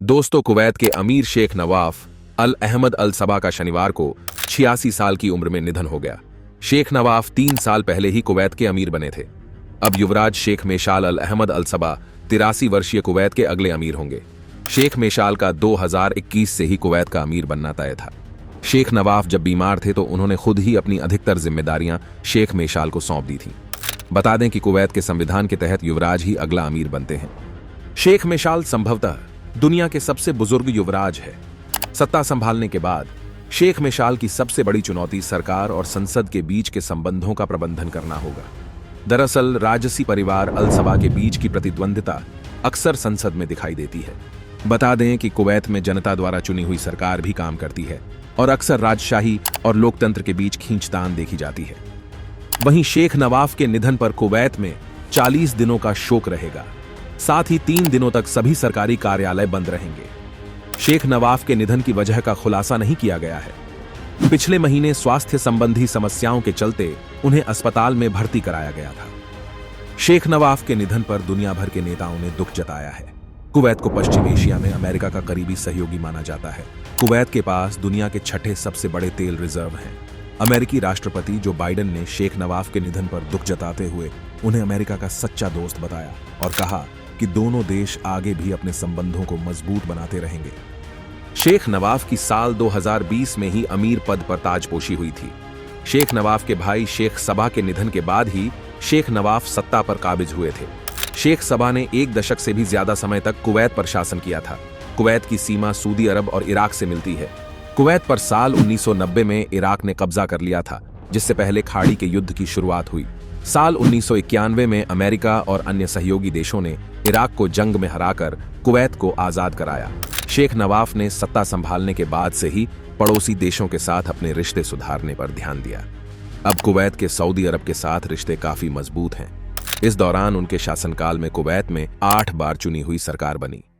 दोस्तों, कुवैत के अमीर शेख नवाफ अल अहमद अल सबा का शनिवार को 86 साल की उम्र में निधन हो गया। शेख नवाफ 3 साल पहले ही कुवैत के अमीर बने थे। अब युवराज शेख मेशाल अल अहमद अल सबा 83 वर्षीय कुवैत के अगले अमीर होंगे। शेख मेशाल का 2021 से ही कुवैत का अमीर बनना तय था। शेख नवाफ जब बीमार थे तो उन्होंने खुद ही अपनी अधिकतर जिम्मेदारियां शेख मेशाल को सौंप दी थी। बता दें कि कुवैत के संविधान के तहत युवराज ही अगला अमीर बनते हैं। शेख मेशाल संभवतः दुनिया के सबसे बुजुर्ग युवराज है। सत्ता संभालने के बाद शेख मेशाल की सबसे बड़ी चुनौती सरकार और संसद के बीच के संबंधों का प्रबंधन करना होगा। दरअसल राजसी परिवार अल सबा के बीच की प्रतिद्वंद्विता अक्सर संसद में दिखाई देती है। बता दें कि कुवैत में जनता द्वारा चुनी हुई सरकार भी काम करती है और अक्सर राजशाही और लोकतंत्र के बीच खींचतान देखी जाती है। वहीं शेख नवाफ के निधन पर कुवैत में 40 दिनों का शोक रहेगा। साथ ही 3 दिनों तक सभी सरकारी कार्यालय बंद रहेंगे। शेख नवाफ के निधन की वजह का खुलासा नहीं किया गया है। पिछले महीने स्वास्थ्य संबंधी समस्याओं के चलते उन्हें अस्पताल में भर्ती कराया गया था। शेख नवाफ के निधन पर दुनिया भर के नेताओं ने दुख जताया है। कुवैत को पश्चिम एशिया में अमेरिका का करीबी सहयोगी माना जाता है। कुवैत के पास दुनिया के 6ठे सबसे बड़े तेल रिजर्व हैं। अमेरिकी राष्ट्रपति जो बाइडेन ने शेख नवाफ के निधन पर दुख जताते हुए उन्हें अमेरिका का सच्चा दोस्त बताया और कहा कि दोनों देश आगे भी अपने संबंधों को मजबूत बनाते रहेंगे। शेख नवाफ की साल 2020 में ही अमीर पद पर ताजपोशी हुई थी। शेख नवाफ के भाई शेख सबा के निधन के बाद ही शेख नवाफ सत्ता पर काबिज हुए थे। शेख सबा ने 1 दशक से भी ज्यादा समय तक कुवैत पर शासन किया था। कुवैत की सीमा सऊदी अरब और इराक से मिलती है। कुवैत पर साल 1990 में इराक ने कब्जा कर लिया था, जिससे पहले खाड़ी के युद्ध की शुरुआत हुई। साल 1991 में अमेरिका और अन्य सहयोगी देशों ने इराक को जंग में हराकर कुवैत को आजाद कराया। शेख नवाफ ने सत्ता संभालने के बाद से ही पड़ोसी देशों के साथ अपने रिश्ते सुधारने पर ध्यान दिया। अब कुवैत के सऊदी अरब के साथ रिश्ते काफी मजबूत हैं। इस दौरान उनके शासनकाल में कुवैत में 8 बार चुनी हुई सरकार बनी।